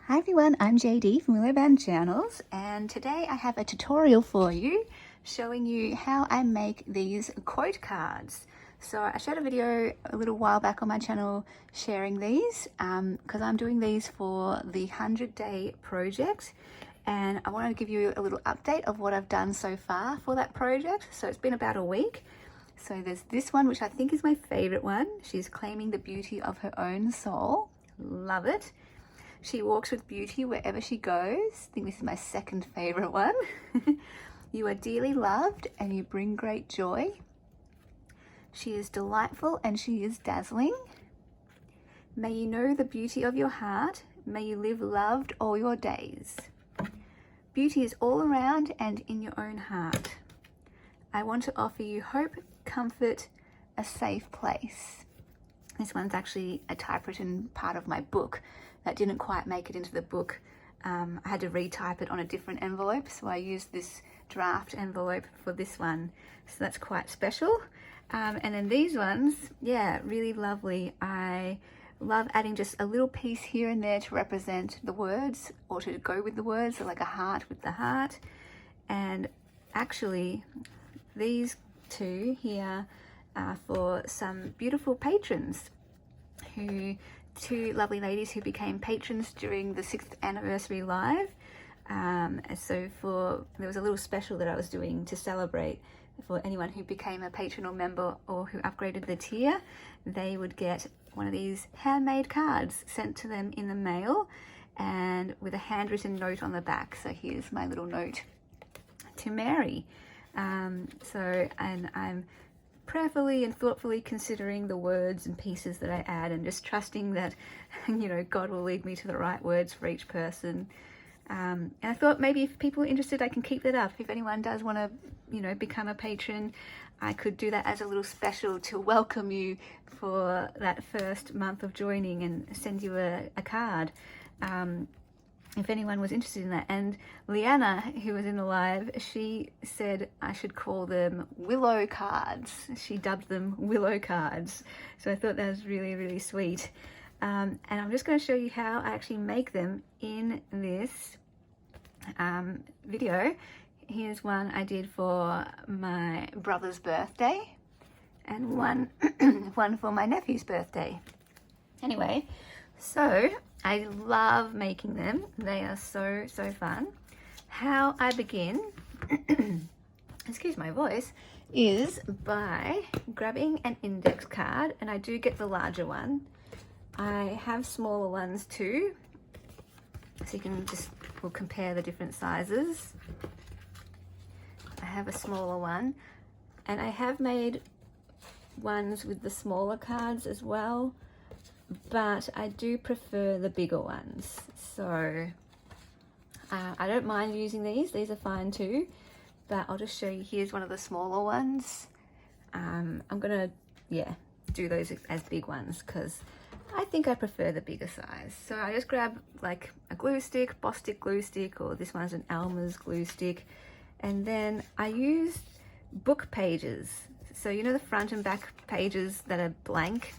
Hi everyone, I'm JD from Willow Band Journals, and today I have a tutorial for you showing you how I make these quote cards. So I shared a video a little while back on my channel sharing these because I'm doing these for the 100-day project, and I want to give you a little update of what I've done so far for that project. So it's been about a week. So there's this one, which I think is my favorite one. She's claiming the beauty of her own soul. Love it. She walks with beauty wherever she goes. I think this is my second favorite one. You are dearly loved and you bring great joy. She is delightful and she is dazzling. May you know the beauty of your heart. May you live loved all your days. Beauty is all around and in your own heart. I want to offer you hope, comfort, a safe place. This one's actually a typewritten part of my book that didn't quite make it into the book. I had to retype it on a different envelope, so I used this draft envelope for this one. So that's quite special. And then these ones, yeah, really lovely. I love adding just a little piece here and there to represent the words or to go with the words, so like a heart with the heart. And actually, these two here are for some beautiful patrons two lovely ladies who became patrons during the 6th anniversary live. So there was a little special that I was doing to celebrate for anyone who became a patron or member or who upgraded the tier. They would get one of these handmade cards sent to them in the mail and with a handwritten note on the back. So here's my little note to Mary. And I'm prayerfully and thoughtfully considering the words and pieces that I add and just trusting that, God will lead me to the right words for each person. And I thought maybe if people are interested, I can keep that up. If anyone does want to, become a patron, I could do that as a little special to welcome you for that first month of joining and send you a card. If anyone was interested in that. And Leanna, who was in the live, she said I should call them Willow cards. She dubbed them Willow cards. So I thought that was really, really sweet. And I'm just going to show you how I actually make them in this video. Here's one I did for my brother's birthday and one for my nephew's birthday. Anyway, so I love making them. They are so fun. How I begin, excuse my voice, is by grabbing an index card, and I do get the larger one. I have smaller ones too, so you can we'll compare the different sizes. I have a smaller one, and I have made ones with the smaller cards as well, but I do prefer the bigger ones. So I don't mind using these are fine too, but I'll just show you. Here's one of the smaller ones. I'm gonna do those as big ones because I think I prefer the bigger size. So I just grab like a glue stick, Bostik glue stick, or this one's an Alma's glue stick, and then I use book pages. So the front and back pages that are blank,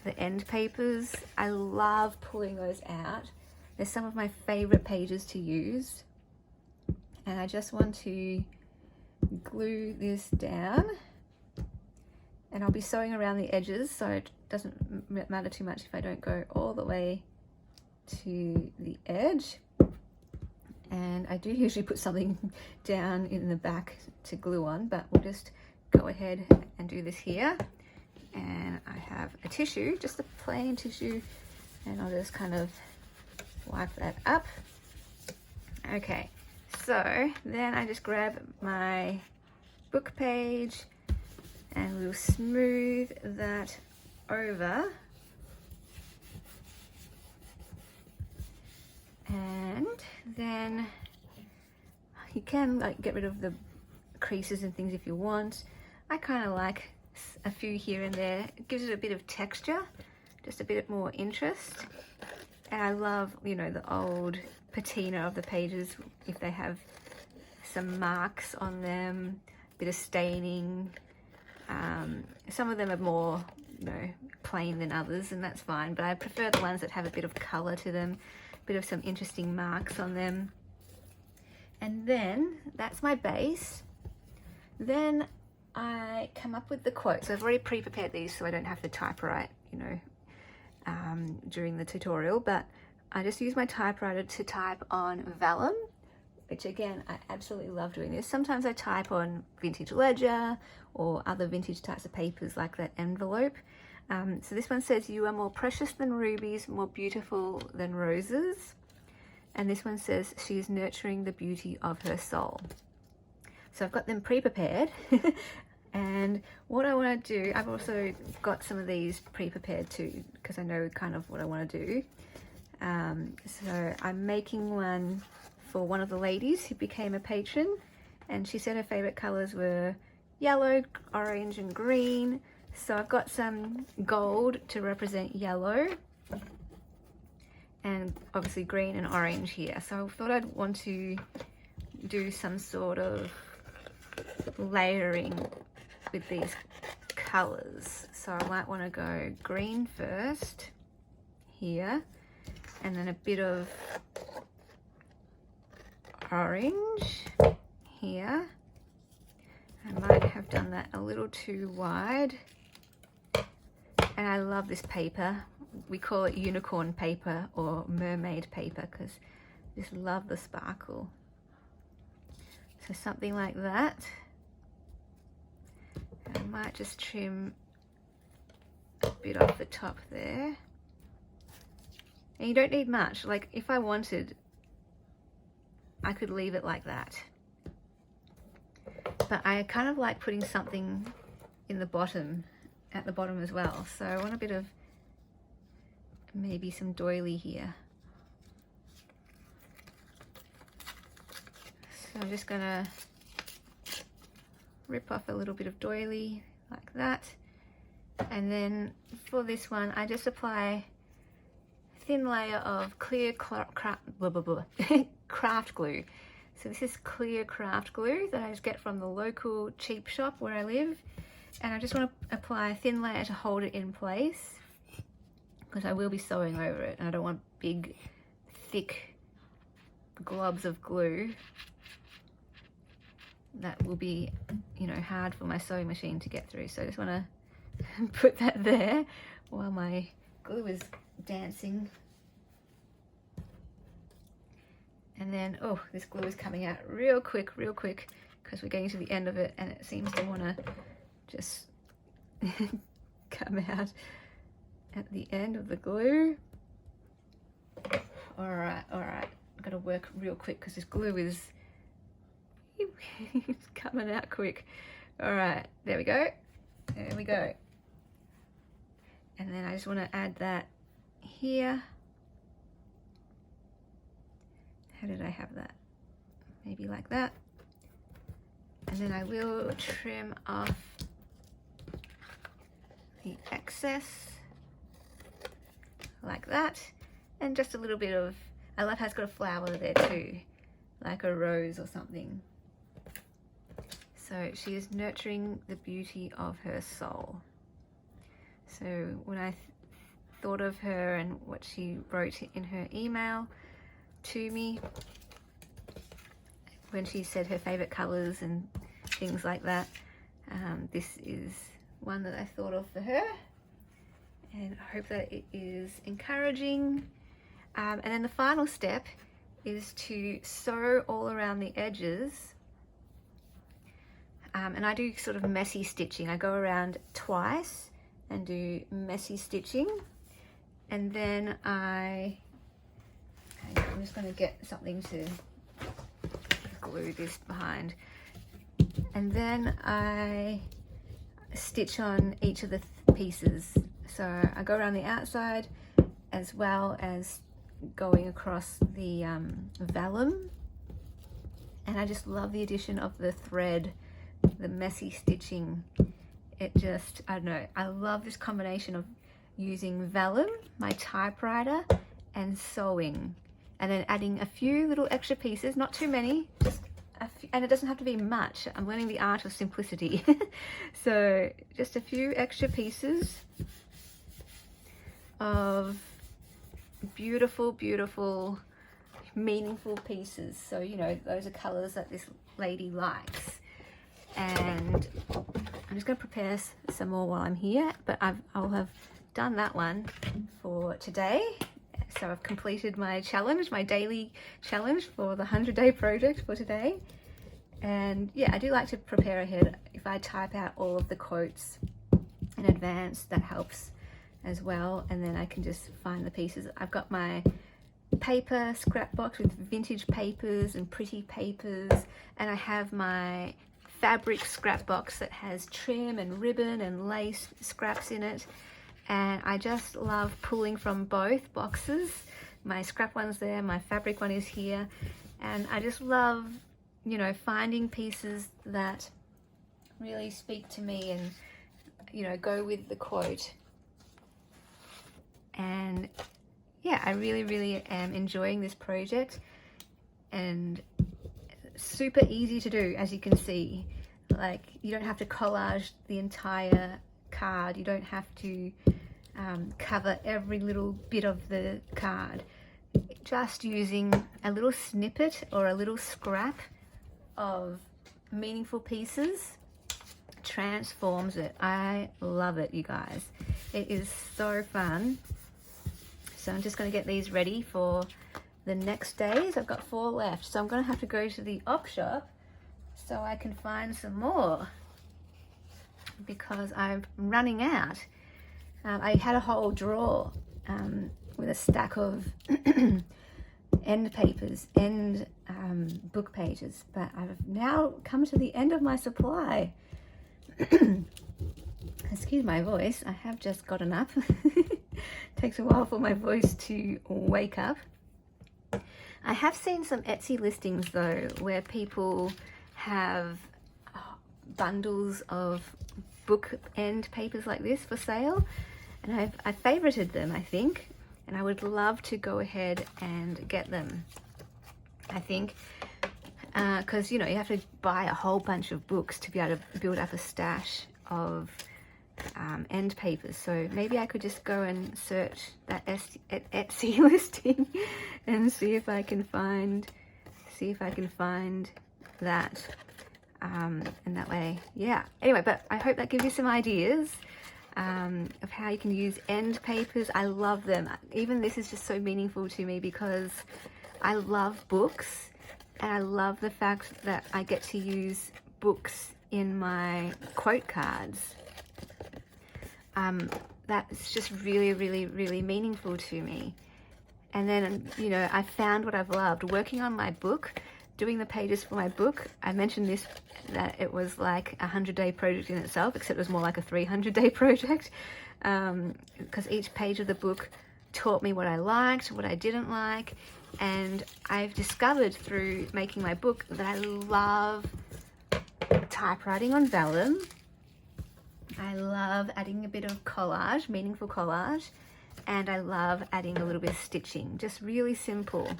the end papers, I love pulling those out. They're some of my favorite pages to use. And I just want to glue this down, and I'll be sewing around the edges, so it doesn't matter too much if I don't go all the way to the edge. And I do usually put something down in the back to glue on, but we'll just go ahead and do this here. And I have a tissue, just a plain tissue, and I'll just kind of wipe that up. Okay, so then I just grab my book page and we'll smooth that over. And then you can get rid of the creases and things if you want. I kind of like a few here and there. It gives it a bit of texture, just a bit more interest. And I love, the old patina of the pages if they have some marks on them, a bit of staining. Some of them are more you know, plain than others, and that's fine, but I prefer the ones that have a bit of color to them, a bit of some interesting marks on them. And then that's my base. Then I come up with the quote. So I've already pre-prepared these so I don't have to typewrite, you know, during the tutorial, but I just use my typewriter to type on vellum, which again, I absolutely love doing this. Sometimes I type on vintage ledger or other vintage types of papers like that envelope. So this one says, "You are more precious than rubies, more beautiful than roses." And this one says, "She is nurturing the beauty of her soul." So I've got them pre-prepared. And what I want to do, I've also got some of these pre-prepared too, because I know kind of what I want to do. So I'm making one for one of the ladies who became a patron, and she said her favorite colors were yellow, orange and green. So I've got some gold to represent yellow, and obviously green and orange here. So I thought I'd want to do some sort of layering with these colors. So I might want to go green first here, and then a bit of orange here. I might have done that a little too wide. And I love this paper. We call it unicorn paper or mermaid paper because I just love the sparkle. So something like that. I might just trim a bit off the top there. And you don't need much. Like if I wanted, I could leave it like that. But I kind of like putting something in the bottom, at the bottom as well. So I want a bit of maybe some doily here. So I'm just gonna rip off a little bit of doily like that. And then for this one, I just apply a thin layer of clear craft glue. So this is clear craft glue that I just get from the local cheap shop where I live. And I just want to apply a thin layer to hold it in place because I will be sewing over it and I don't want big, thick globs of glue that will be, you know, hard for my sewing machine to get through. So I just want to put that there while my glue is dancing. And then, oh, this glue is coming out real quick because we're getting to the end of it and it seems to want to just come out at the end of the glue. All right, I've got to work real quick because this glue is coming out quick. All right, there we go. There we go. And then I just want to add that here. How did I have that? Maybe like that. And then I will trim off the excess like that. And just a little bit of, I love how it's got a flower there too, like a rose or something. So she is nurturing the beauty of her soul. So when I thought of her and what she wrote in her email to me, when she said her favorite colors and things like that, this is one that I thought of for her, and I hope that it is encouraging. And then the final step is to sew all around the edges, and I do sort of messy stitching. I go around twice and do messy stitching, and then I'm just going to get something to glue this behind, and then I stitch on each of the pieces. So I go around the outside as well as going across the vellum, and I just love the addition of the thread, the messy stitching. It just, I don't know, I love this combination of using vellum, my typewriter, and sewing, and then adding a few little extra pieces, not too many, just and it doesn't have to be much. I'm learning the art of simplicity. So just a few extra pieces of beautiful, beautiful, meaningful pieces. So, you know, those are colors that this lady likes. And I'm just going to prepare some more while I'm here, but I'll have done that one for today. So I've completed my challenge, my daily challenge for the 100-day project for today. And yeah, I do like to prepare ahead. If I type out all of the quotes in advance, that helps as well. And then I can just find the pieces. I've got my paper scrap box with vintage papers and pretty papers, and I have my fabric scrap box that has trim and ribbon and lace scraps in it. And I just love pulling from both boxes. My scrap one's there, my fabric one is here, and I just love, you know, finding pieces that really speak to me and, you know, go with the quote. And yeah, I really, really am enjoying this project, and super easy to do, as you can see. Like, you don't have to collage the entire card. You don't have to cover every little bit of the card. Just using a little snippet or a little scrap of meaningful pieces transforms it. I love it, you guys. It is so fun. So I'm just going to get these ready for the next days. I've got 4 left, so I'm going to have to go to the op shop so I can find some more, because I'm running out. I had a whole drawer with a stack of end papers, end book pages, but I've now come to the end of my supply. Excuse my voice, I have just gotten up. Takes a while for my voice to wake up. I have seen some Etsy listings though, where people have bundles of book end papers like this for sale, and I favorited them, I think, and I would love to go ahead and get them. I think because, you know, you have to buy a whole bunch of books to be able to build up a stash of end papers. So maybe I could just go and search that Etsy listing and see if I can find that, and that way, yeah. Anyway, but I hope that gives you some ideas of how you can use end papers. I love them. Even this is just so meaningful to me because I love books, and I love the fact that I get to use books in my quote cards. That's just really, really, really meaningful to me. And then, you know, I found what I've loved working on my book, doing the pages for my book. I mentioned this, that it was like a 100-day project in itself, except it was more like a 300-day project, because each page of the book taught me what I liked, what I didn't like. And I've discovered through making my book that I love typewriting on vellum. I love adding a bit of collage, meaningful collage, and I love adding a little bit of stitching, just really simple.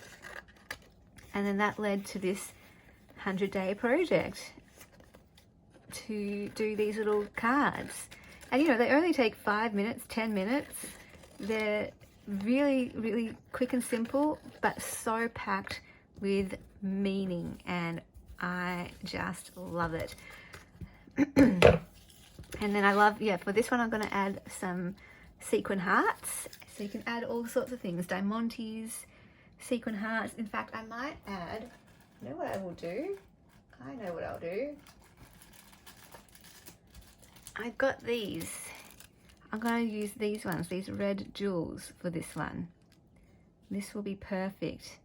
And then that led to this 100-day project to do these little cards. And, you know, they only take 5 minutes, 10 minutes. They're really, really quick and simple, but so packed with meaning, and I just love it. And then I love, yeah, for this one I'm going to add some sequin hearts. So you can add all sorts of things, diamantes, sequin hearts. In fact, I might add, you know what I will do? I know what I'll do. I've got these. I'm going to use these ones, these red jewels for this one. This will be perfect,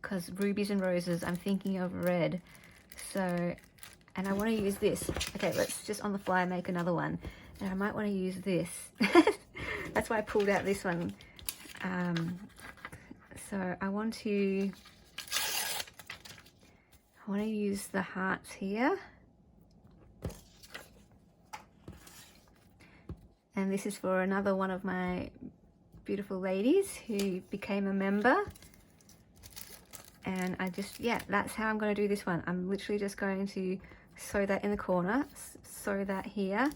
because rubies and roses, I'm thinking of red. So, and I want to use this. Okay, let's just on the fly make another one. And I might want to use this. That's why I pulled out this one. So I want to use the hearts here. And this is for another one of my beautiful ladies who became a member. And I just, yeah, that's how I'm going to do this one. I'm literally just going to sew that in the corner, sew that here,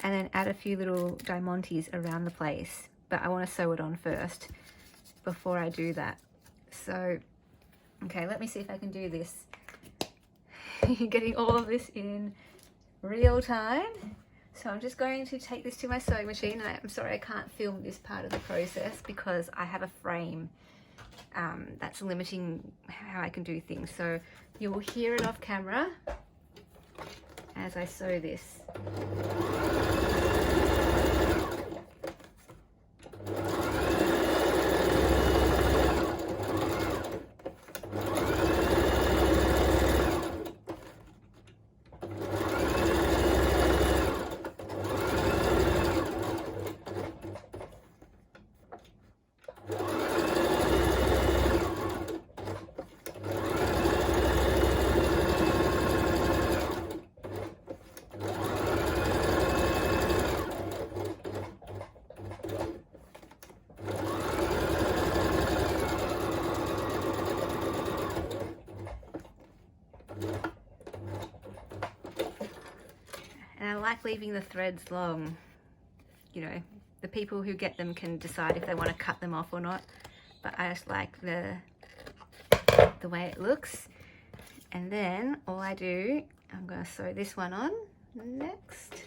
and then add a few little diamantes around the place. But I want to sew it on first before I do that. So, okay, let me see if I can do this. Getting all of this in real time. So I'm just going to take this to my sewing machine. I'm sorry I can't film this part of the process because I have a frame that's limiting how I can do things. So you will hear it off camera as I sew this. And I like leaving the threads long. You know, the people who get them can decide if they want to cut them off or not. But I just like the way it looks. And then all I do, I'm going to sew this one on next.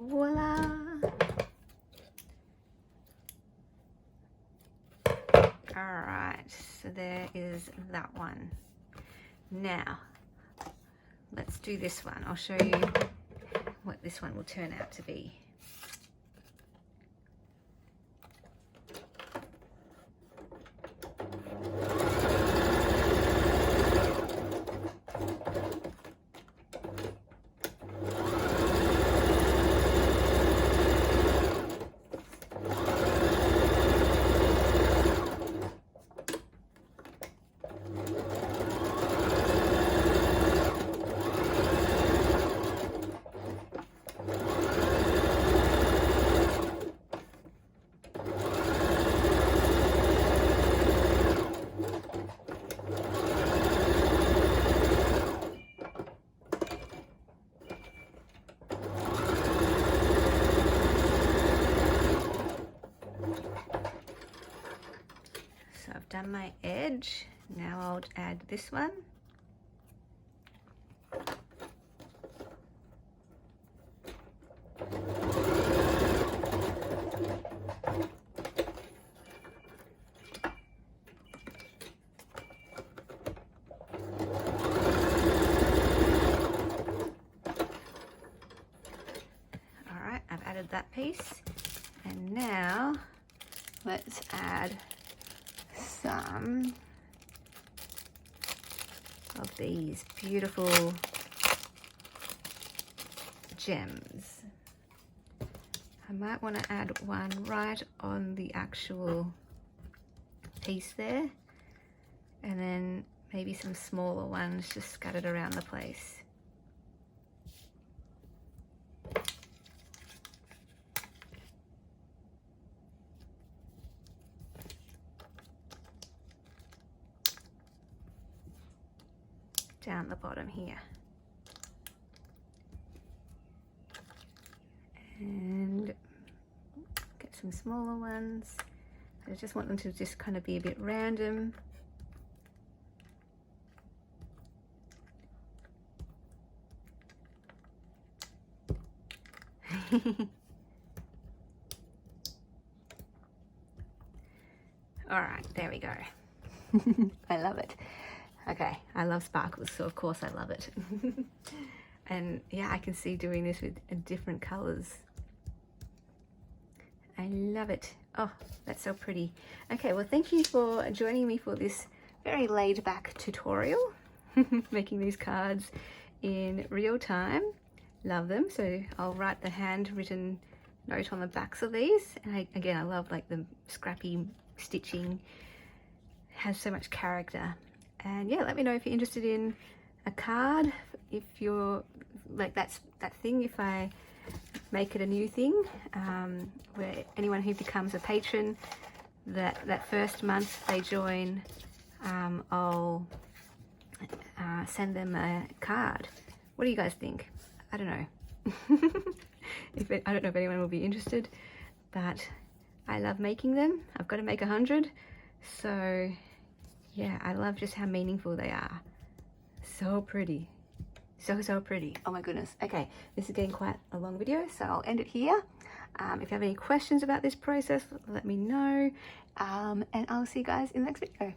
Voila! Alright, so there is that one. Now, let's do this one. I'll show you what this one will turn out to be. Done my edge. Now I'll add this one. All right, I've added that piece, and now let's add some of these beautiful gems. I might want to add one right on the actual piece there, and then maybe some smaller ones just scattered around the place. Down the bottom here. And get some smaller ones. I just want them to just kind of be a bit random. All right, there we go. I love it. Okay, I love sparkles, so of course I love it. And yeah, I can see doing this with different colors. I love it. Oh, that's so pretty. Okay, well, thank you for joining me for this very laid back tutorial, making these cards in real time. Love them. So I'll write the handwritten note on the backs of these. And again, I love like the scrappy stitching. has so much character. And yeah, let me know if you're interested in a card, if you're like that thing, if I make it a new thing, where anyone who becomes a patron, that first month they join, I'll send them a card. What do you guys think? I don't know. I don't know if anyone will be interested, but I love making them. I've got to make 100, so yeah, I love just how meaningful they are. So pretty, so pretty. Oh my goodness. Okay, this is getting quite a long video, so I'll end it here. If you have any questions about this process, let me know, and I'll see you guys in the next video.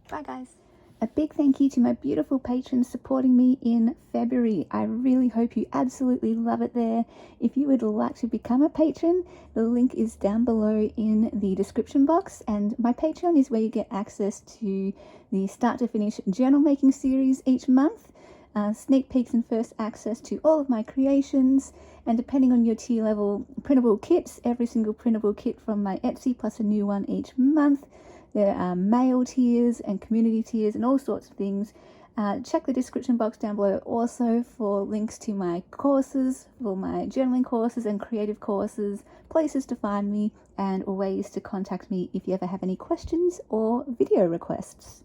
Bye guys. A big thank you to my beautiful patrons supporting me in February. I really hope you absolutely love it there. If you would like to become a patron, the link is down below in the description box, and my Patreon is where you get access to the start to finish journal making series each month, sneak peeks and first access to all of my creations, and depending on your tier level, printable kits, every single printable kit from my Etsy plus a new one each month. There are mail tiers and community tiers and all sorts of things. Check the description box down below also for links to my courses, for my journaling courses and creative courses, places to find me, and ways to contact me if you ever have any questions or video requests.